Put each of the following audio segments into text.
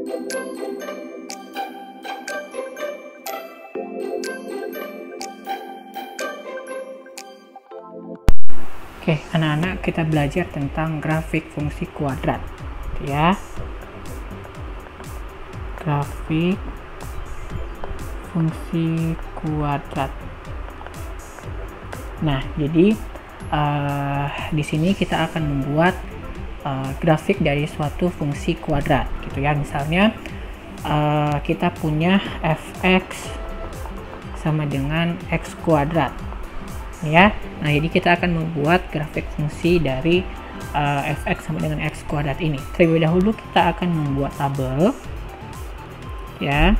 Oke, anak-anak, kita belajar tentang grafik fungsi kuadrat, ya. Grafik fungsi kuadrat. Nah, jadi di sini kita akan membuat grafik dari suatu fungsi kuadrat, gitu ya. Misalnya kita punya fx sama dengan x kuadrat, ya. Nah, jadi kita akan membuat grafik fungsi dari fx sama dengan x kuadrat ini. Terlebih dahulu kita akan membuat tabel, ya.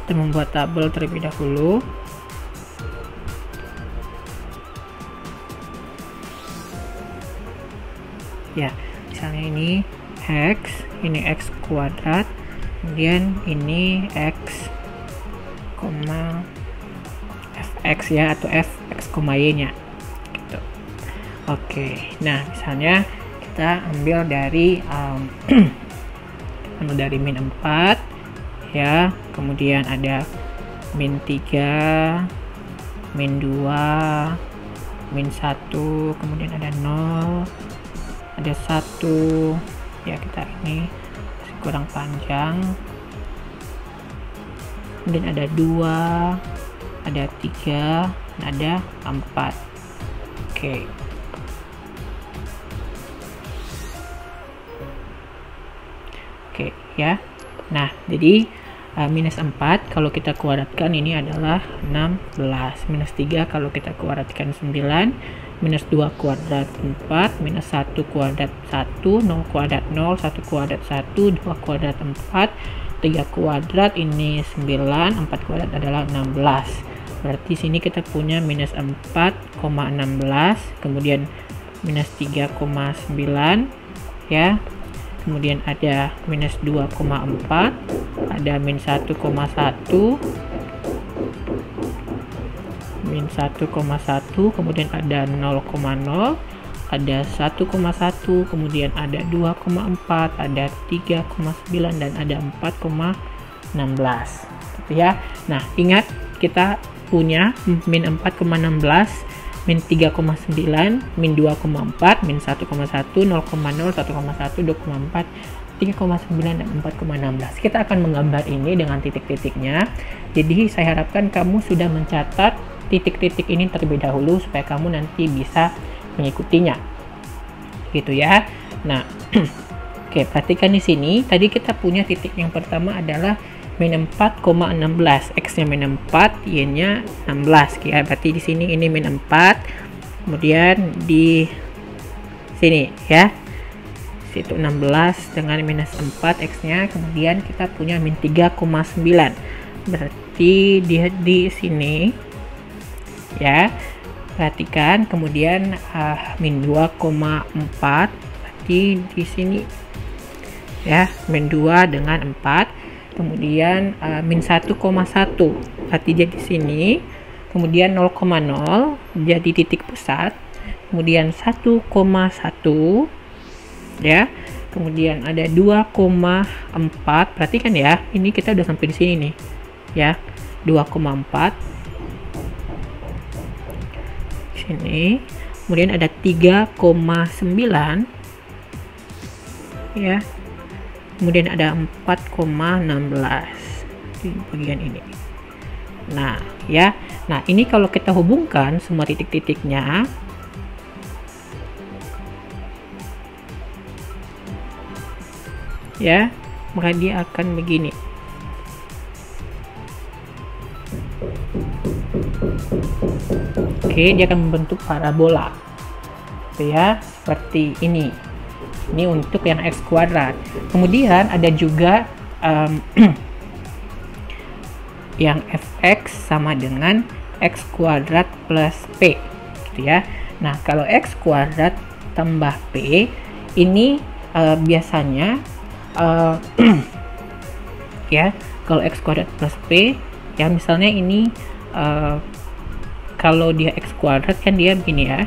Kita membuat tabel terlebih dahulu. Ya, misalnya ini x kuadrat, kemudian ini x, fx ya, atau fx, y nya gitu. Oke, nah misalnya kita ambil dari min 4 ya, kemudian ada min 3, min 2, min 1, kemudian ada 0, ada 1 ya, kita ini masih kurang panjang, kemudian ada 2, ada 3, ada 4. Oke. Oke ya. Nah, jadi minus 4 kalau kita kuadratkan ini adalah 16. Minus 3 kalau kita kuadratkan 9. Minus 2 kuadrat 4. Minus 1 kuadrat 1. 0 kuadrat 0. 1 kuadrat 1. 2 kuadrat 4. 3 kuadrat ini 9. 4 kuadrat adalah 16. Berarti sini kita punya minus 4,16. Kemudian minus 3,9 ya. Kemudian ada minus 2,4, ada min 1,1, min 1,1, kemudian ada 0,0, ada 1,1, kemudian ada 2,4, ada 3,9, dan ada 4,16 gitu ya. Nah, ingat kita punya min 4,16, min 3,9, min 2,4, min 1,1, 0,0, 1,1, 2,4, 3,9, dan 4,16. Kita akan menggambar ini dengan titik-titiknya. Jadi saya harapkan kamu sudah mencatat titik-titik ini terlebih dahulu supaya kamu nanti bisa mengikutinya. Gitu ya. Nah, oke, perhatikan di sini. Tadi kita punya titik yang pertama adalah min 4,16, x-nya min 4, y-nya 16 ya. Berarti di sini ini min 4, kemudian di sini ya, situ 16 dengan minus 4 x-nya, kemudian kita punya min 3,9. Berarti di sini ya. Perhatikan, kemudian min 2,4, berarti di sini ya, min 2 dengan 4. Kemudian min 1,1 berarti dia di sini, kemudian 0,0 jadi titik pusat, kemudian 1,1 ya, kemudian ada 2,4. perhatikan ya, ini kita udah sampai di sini nih ya, 2,4 sini, kemudian ada 3,9 ya, kemudian ada 4,16 di bagian ini. Nah ya, nah ini kalau kita hubungkan semua titik-titiknya ya, maka dia akan begini. Oke, dia akan membentuk parabola gitu ya, seperti ini. Ini untuk yang x kuadrat. Kemudian ada juga yang fx sama dengan x kuadrat plus p gitu ya. Nah, kalau x kuadrat tambah p ini biasanya ya, kalau x kuadrat plus p ya, misalnya ini kalau dia x kuadrat kan dia begini ya.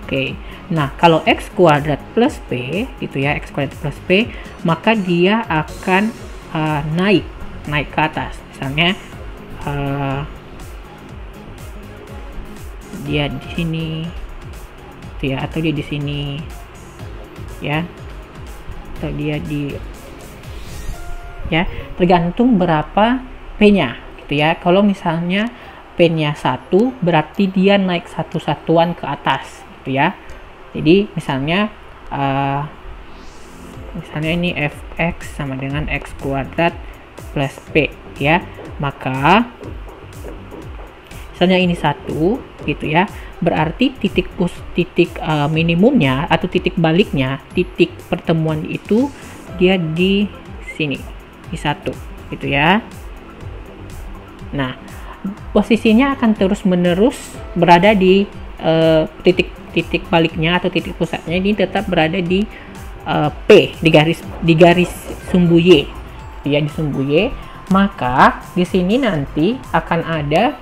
Oke, nah kalau x kuadrat plus p gitu ya, x kuadrat plus p, maka dia akan naik ke atas. Misalnya dia di sini, gitu ya, atau dia di sini, ya, atau dia di, ya, tergantung berapa p-nya, gitu ya. Kalau misalnya p-nya 1, berarti dia naik satu satuan ke atas. Ya, jadi misalnya ini fx sama dengan x kuadrat plus p, ya, maka misalnya ini 1 gitu ya, berarti titik minimumnya atau titik baliknya, titik pertemuan itu dia di sini, di 1 gitu ya. Nah, posisinya akan terus menerus berada di titik baliknya atau titik pusatnya ini tetap berada di P, di garis sumbu Y, ya, di sumbu Y. Maka di sini nanti akan ada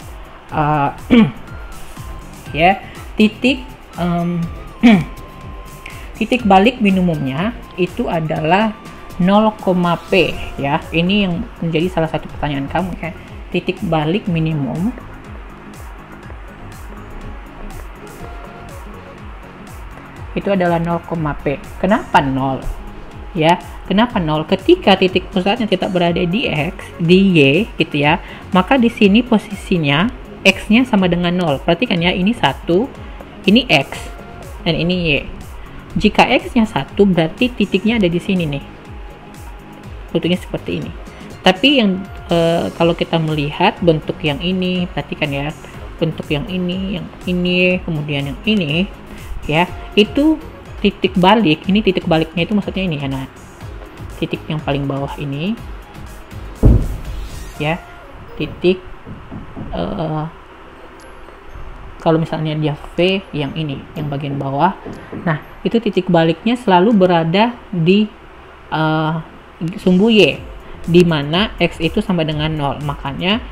ya, titik balik minimumnya itu adalah 0,P, ya. Ini yang menjadi salah satu pertanyaan kamu, ya. Titik balik minimum itu adalah 0,P. Kenapa 0? Ya, kenapa 0? Ketika titik pusatnya tidak berada di X, di Y, gitu ya, maka di sini posisinya X-nya sama dengan 0. Perhatikan ya, ini 1, ini X, dan ini Y. Jika X-nya 1, berarti titiknya ada di sini nih. Bentuknya seperti ini. Tapi yang kalau kita melihat bentuk yang ini, perhatikan ya, bentuk yang ini, kemudian yang ini, ya, itu titik balik. Ini titik baliknya itu maksudnya ini ya, nah, titik yang paling bawah ini, ya, titik kalau misalnya dia V yang ini, yang bagian bawah, nah itu titik baliknya selalu berada di sumbu Y, di mana X itu sama dengan 0, makanya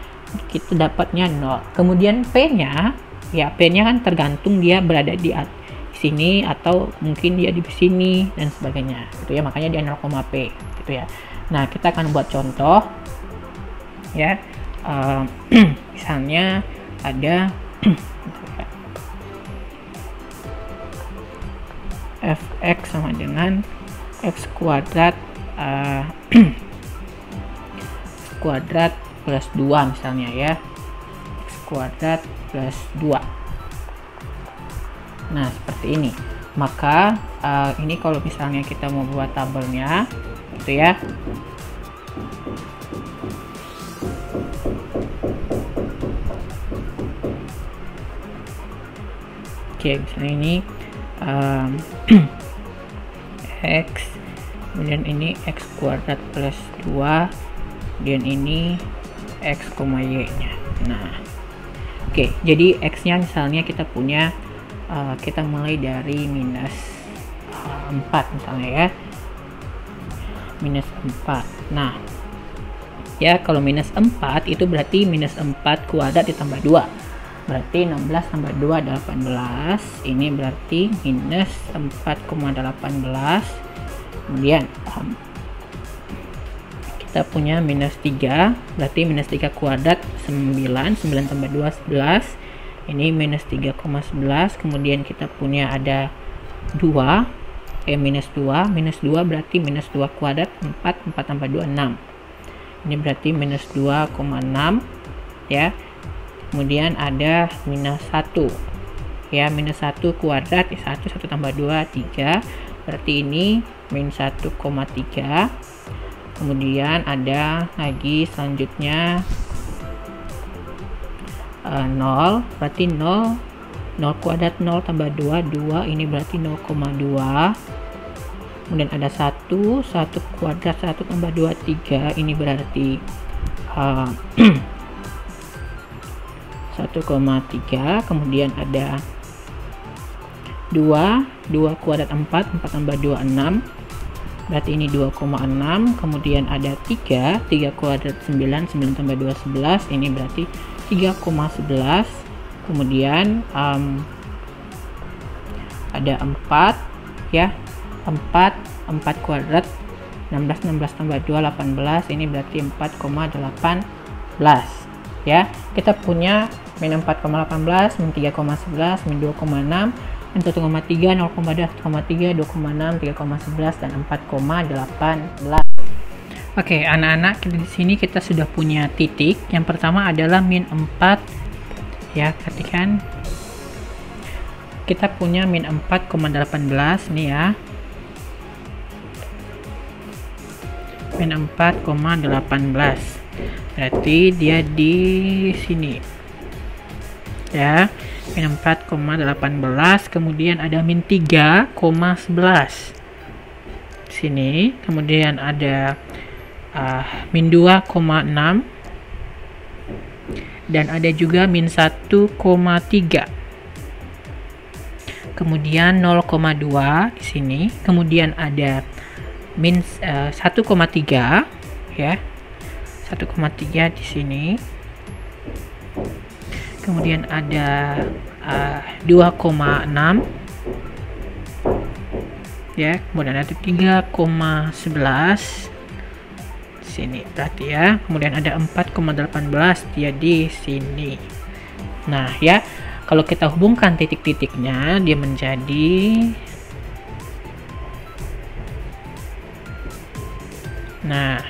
kita dapatnya 0. Kemudian P-nya, ya, P-nya kan tergantung dia berada di sini atau mungkin dia di sini dan sebagainya, gitu ya, makanya dia 0,P, gitu ya. Nah, kita akan buat contoh, ya. Misalnya ada fx sama dengan x kuadrat kuadrat plus 2 misalnya, ya, x kuadrat plus 2. Nah, seperti ini. Maka ini kalau misalnya kita mau buat tabelnya, gitu ya. Oke, misalnya ini x, kemudian ini x kuadrat plus 2, dan ini x, y nya. Nah, oke, jadi x nya misalnya kita punya kita mulai dari minus 4 misalnya, ya, minus 4. Nah, ya, kalau minus 4 itu berarti minus 4 kuadrat ditambah 2, berarti 16 tambah 2 adalah 18. Ini berarti minus 4,18. Kemudian kita punya minus 3, berarti minus 3 kuadrat 9 tambah 2 11. Ini minus 3,11. Kemudian kita punya ada 2, minus 2 berarti minus 2 kuadrat 4 tambah 2 6. Ini berarti minus 2,6, ya. Kemudian ada minus 1, ya, minus 1 kuadrat 1 tambah 2 3, berarti ini minus 1,3. Kemudian ada lagi selanjutnya 0, berarti 0 kuadrat 0 tambah 2 ini berarti 0,2. Kemudian ada 1 kuadrat 1 tambah 2 3, ini berarti 1,3. Kemudian ada 2 kuadrat 4 tambah 2 6, berarti ini 2,6. Kemudian ada 3 kuadrat 9 tambah 2 11, ini berarti 3,11. Kemudian ada 4 ya, 4 kuadrat 16 tambah 2 18, ini berarti 4,18 ya. Kita punya min 4,18, min 3,11, min 2,6, min 1,3, 0,2, 1,3, 2,6, 3,11 dan 4,18. Oke, anak-anak, di sini kita sudah punya titik. Yang pertama adalah min 4 ya, perhatikan. Kita punya min 4,18 nih ya. Min 4,18. Berarti dia di sini. Ya, min 4,18, kemudian ada min 3,11 sini, kemudian ada min 2,6 dan ada juga min 1,3, kemudian 0,2 di sini, kemudian ada min 1,3 ya, 1,3 di sini, kemudian ada 2,6 ya, kemudian ada 3,11 sini berarti ya, kemudian ada 4,18 dia di sini. Nah ya, kalau kita hubungkan titik-titiknya dia menjadi, nah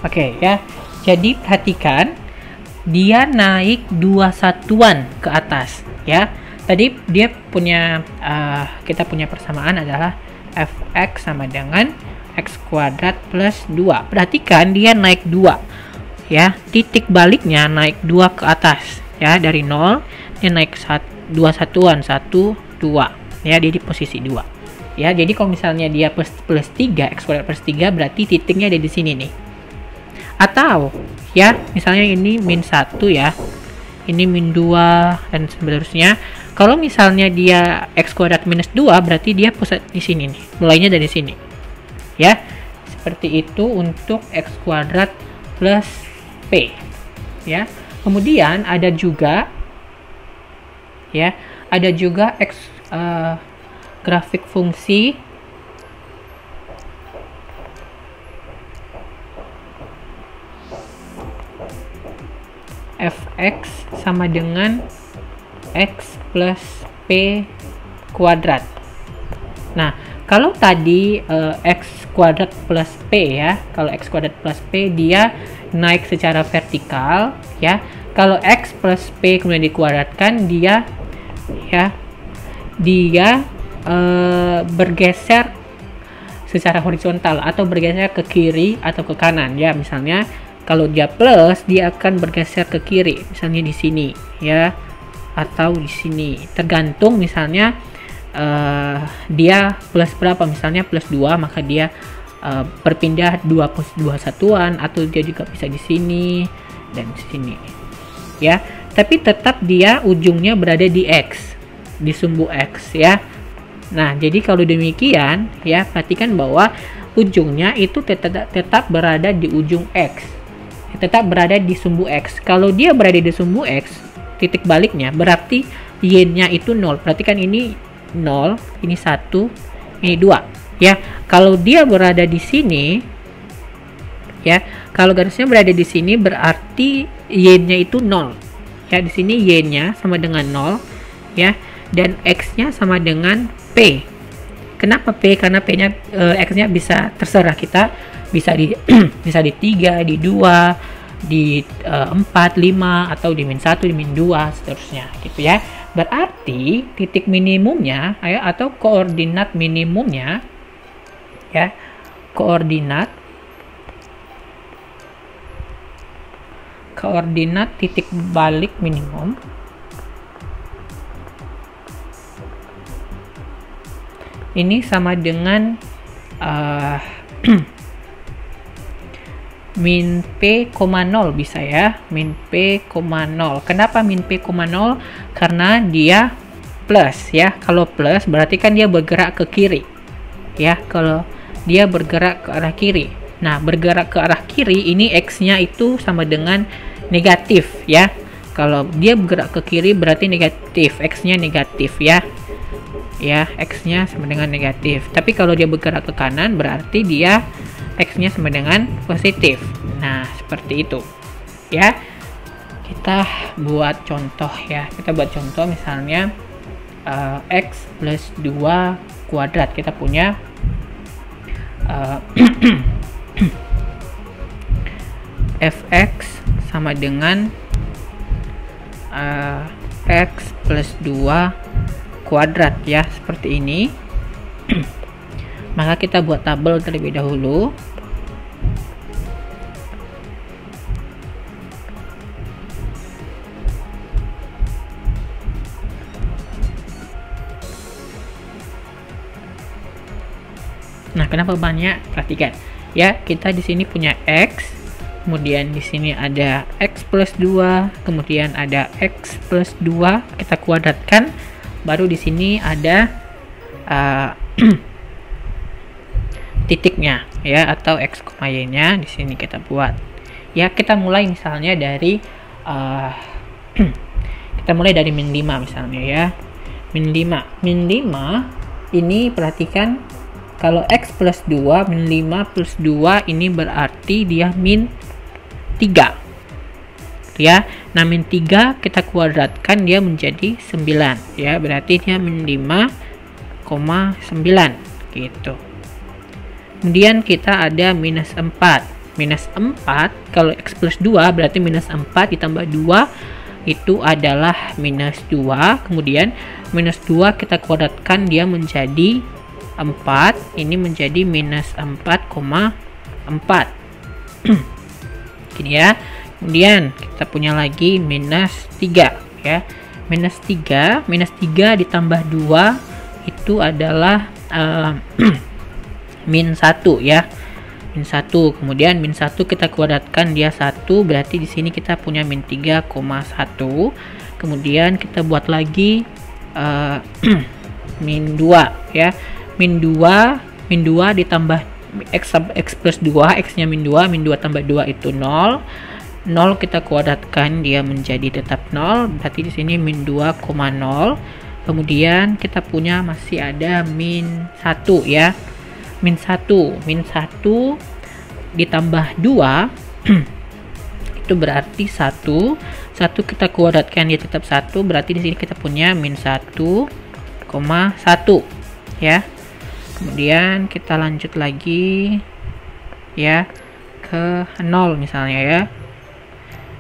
oke ya, jadi perhatikan dia naik 2 satuan ke atas ya. Tadi dia punya kita punya persamaan adalah fx sama dengan x kuadrat plus 2. Perhatikan dia naik 2 ya, titik baliknya naik 2 ke atas ya, dari 0 dia naik 2 satuan, 1 2 ya, dia di posisi 2 ya. Jadi kalau misalnya dia plus 3, x kuadrat plus 3, berarti titiknya ada di sini nih. Atau ya, misalnya ini min 1 ya, ini min 2 dan seterusnya. Kalau misalnya dia x kuadrat minus 2, berarti dia pusat di sini nih, mulainya dari sini ya. Seperti itu untuk x kuadrat plus p ya. Kemudian ada juga ya, ada juga grafik fungsi fx sama dengan x plus p kuadrat. Nah, kalau tadi x kuadrat plus p ya, kalau x kuadrat plus p dia naik secara vertikal ya. Kalau x plus p kemudian dikuadratkan, dia ya, dia bergeser secara horizontal atau bergeser ke kiri atau ke kanan ya. Misalnya kalau dia plus, dia akan bergeser ke kiri, misalnya di sini ya, atau di sini, tergantung misalnya dia plus berapa, misalnya plus 2, maka dia berpindah 2 satuan, atau dia juga bisa di sini dan di sini ya. Tapi tetap dia ujungnya berada di x, di sumbu x ya. Nah, jadi kalau demikian ya, perhatikan bahwa ujungnya itu tetap berada di ujung x, tetap berada di sumbu x. Kalau dia berada di sumbu x, titik baliknya berarti y-nya itu 0. Perhatikan ini 0, ini 1, ini 2 ya. Kalau dia berada di sini ya, kalau garisnya berada di sini berarti y-nya itu 0 ya. Di sini y-nya sama dengan 0 ya, dan x-nya sama dengan p. Kenapa p? Karena p-nya x-nya bisa terserah kita, bisa di bisa di 3, di 2, di 4, 5, atau di min 1, di min 2, seterusnya gitu ya. Berarti titik minimumnya ya, atau koordinat minimumnya ya, koordinat titik balik minimum ini sama dengan min p,0 bisa ya, min p,0. Kenapa min p,0? Karena dia plus ya. Kalau plus berarti kan dia bergerak ke kiri ya, kalau dia bergerak ke arah kiri. Nah, bergerak ke arah kiri ini x-nya itu sama dengan negatif ya. Kalau dia bergerak ke kiri berarti negatif, x-nya negatif ya. Ya, x-nya sama dengan negatif. Tapi kalau dia bergerak ke kanan berarti dia x-nya sama dengan positif. Nah, seperti itu. Ya. Kita buat contoh ya. Kita buat contoh misalnya x plus 2 kuadrat. Kita punya fx sama dengan x plus 2 kuadrat ya, seperti ini. Maka kita buat tabel terlebih dahulu. Nah, kenapa banyak? Perhatikan ya, kita di sini punya x, kemudian di sini ada x plus 2, kemudian ada x plus 2, kita kuadratkan, baru di sini ada titiknya ya, atau x, y-nya di sini kita buat. Ya, kita mulai misalnya dari kita mulai dari min 5 misalnya ya. Min 5 ini perhatikan, kalau x plus 2, min 5 plus 2 ini berarti dia min 3 ya. Nah, min 3 kita kuadratkan dia menjadi 9 ya, berarti dia min 5,9 gitu. Kemudian kita ada minus 4. Minus 4, kalau x plus 2 berarti minus 4 ditambah 2 itu adalah minus 2. Kemudian minus 2 kita kuadratkan dia menjadi 4, ini menjadi minus 4,4 gini ya. Kemudian kita punya lagi minus 3 ya. Minus 3 ditambah 2 itu adalah min 1 ya. Min 1. Kemudian min 1 kita kuadratkan dia 1, berarti di sini kita punya min 3,1. Kemudian kita buat lagi min 2 ya. Min 2 ditambah x plus 2, x-nya min 2 tambah 2 itu 0. 0 kita kuadratkan dia menjadi tetap 0, berarti di sini min 2,0. Kemudian kita punya masih ada min 1 ya. Min 1 ditambah 2 itu berarti 1 kita kuadratkan dia tetap 1, berarti di sini kita punya min 1,1 ya. Kemudian kita lanjut lagi ya ke 0 misalnya ya.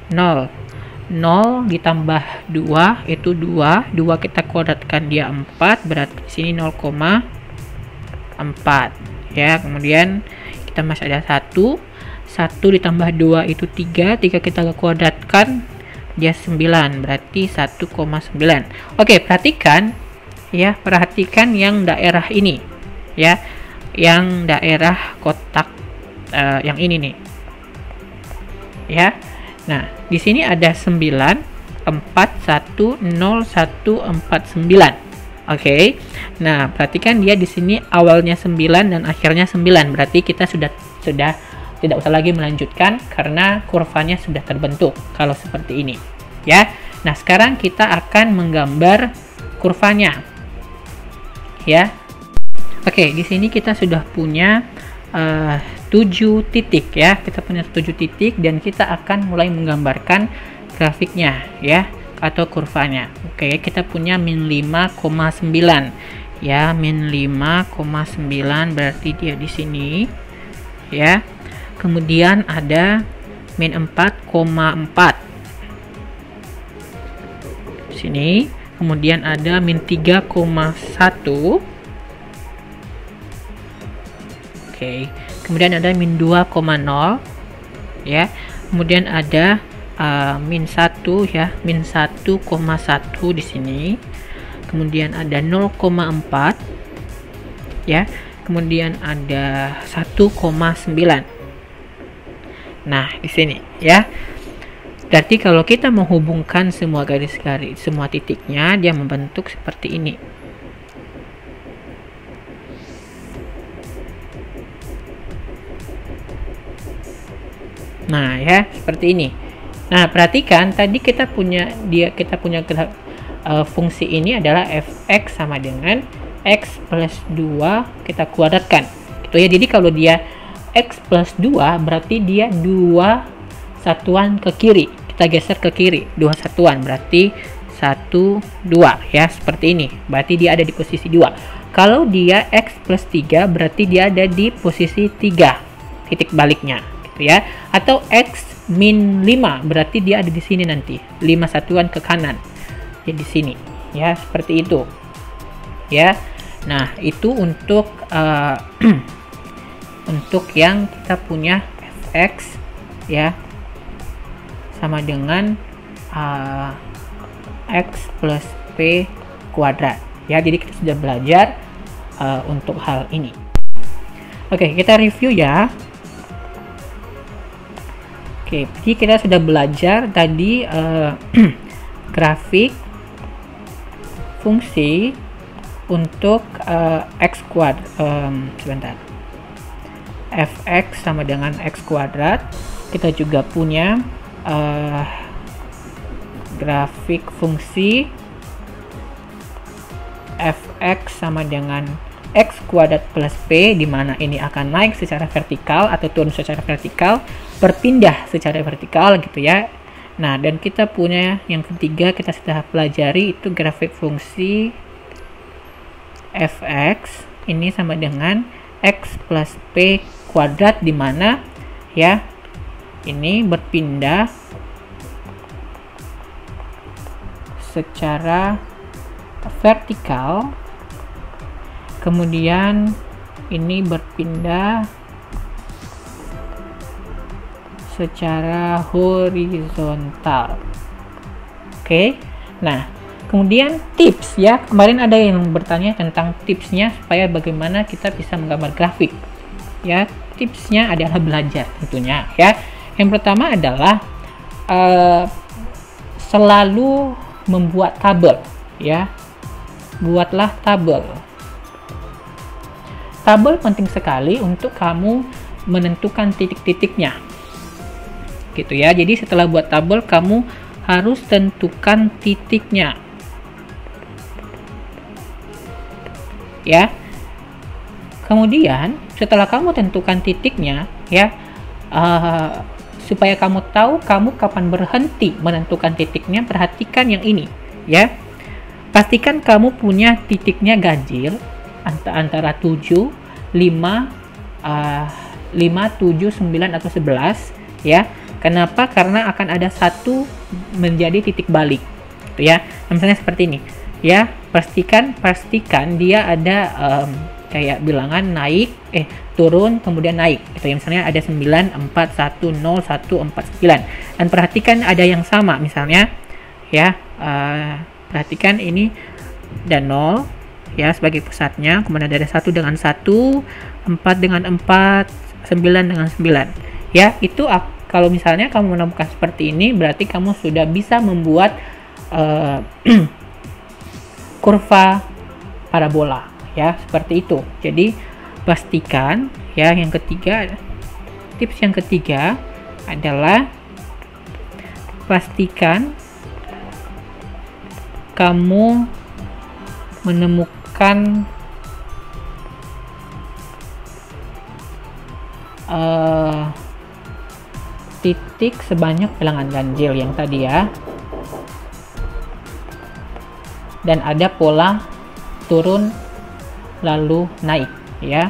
0 ditambah 2 itu 2 kita kuadratkan dia 4, berarti di sini 0,4 ya. Kemudian kita masih ada 1 ditambah 2 itu 3 kita kuadratkan dia 9, berarti 1,9. Oke, perhatikan yang daerah ini ya, yang daerah kotak yang ini nih ya. Nah, di sini ada 9, 4, 1, 0, 1, 4, 9. Oke. Nah, perhatikan dia di sini awalnya 9 dan akhirnya 9. Berarti kita sudah tidak usah lagi melanjutkan karena kurvanya sudah terbentuk kalau seperti ini ya. Nah, sekarang kita akan menggambar kurvanya ya. Oke, di sini kita sudah punya 7 titik ya. Kita punya 7 titik dan kita akan mulai menggambarkan grafiknya ya, atau kurvanya. Oke, kita punya min 5,9 ya. Min 5,9 berarti dia di sini ya. Kemudian ada min 4,4 di sini. Kemudian ada min 3,1. Oke, kemudian ada min 2,0 ya. Kemudian ada min 1 ya, min 1,1 di sini. Kemudian ada 0,4 ya. Kemudian ada 1,9. Nah, di sini ya. Berarti kalau kita menghubungkan semua garis-garis, semua titiknya, dia membentuk seperti ini. Nah ya, seperti ini Nah, perhatikan tadi kita punya fungsi ini adalah fx sama dengan x plus 2 kita kuadratkan gitu ya. Jadi kalau dia x plus 2 berarti dia 2 satuan ke kiri, kita geser ke kiri 2 satuan berarti 1 2 ya, seperti ini, berarti dia ada di posisi 2. Kalau dia x plus 3 berarti dia ada di posisi 3 titik baliknya gitu ya, atau x min 5 berarti dia ada di sini nanti 5 satuan ke kanan ya, di sini ya, seperti itu ya. Nah, itu untuk untuk yang kita punya fx ya sama dengan x plus p kuadrat ya. Jadi kita sudah belajar untuk hal ini. Oke, kita review ya. Oke, jadi kita sudah belajar tadi grafik fungsi untuk x kuadrat, sebentar, fx sama dengan x kuadrat. Kita juga punya grafik fungsi fx sama dengan x kuadrat plus p, di mana ini akan naik secara vertikal atau turun secara vertikal, berpindah secara vertikal gitu ya. Nah, dan kita punya yang ketiga, kita sudah pelajari itu grafik fungsi fx ini sama dengan x plus p kuadrat, di mana ya ini berpindah secara vertikal, kemudian ini berpindah secara horizontal. Oke, nah kemudian tips ya, kemarin ada yang bertanya tentang tipsnya supaya bagaimana kita bisa menggambar grafik ya. Tipsnya adalah belajar tentunya ya. Yang pertama adalah selalu membuat tabel ya. Buatlah tabel. Tabel penting sekali untuk kamu menentukan titik-titiknya gitu ya. Jadi setelah buat tabel, kamu harus tentukan titiknya ya. Kemudian setelah kamu tentukan titiknya ya, supaya kamu tahu kamu kapan berhenti menentukan titiknya, perhatikan yang ini ya. Pastikan kamu punya titiknya ganjil antara 7, 5, 5, 7, 9 atau 11 ya. Kenapa? Karena akan ada satu menjadi titik balik gitu ya. Misalnya seperti ini ya. Pastikan dia ada kayak bilangan naik, turun, kemudian naik gitu ya. Misalnya ada 9, 4, 1, 0, 1, 4, 9. Dan perhatikan ada yang sama misalnya ya. Perhatikan ini dan 0 ya sebagai pusatnya, kemudian ada 1 dengan 1, 4 dengan 4, 9 dengan 9 ya. Itu kalau misalnya kamu menemukan seperti ini, berarti kamu sudah bisa membuat kurva parabola ya, seperti itu. Jadi pastikan ya. Yang ketiga, tips yang ketiga adalah pastikan kamu menemukan titik sebanyak bilangan ganjil yang tadi ya, dan ada pola turun lalu naik ya,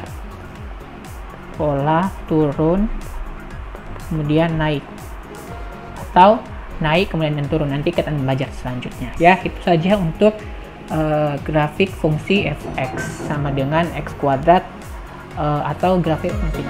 pola turun kemudian naik, atau naik kemudian turun. Nanti kita akan belajar selanjutnya ya. Itu saja untuk grafik fungsi fx sama dengan x kuadrat atau grafik fungsi.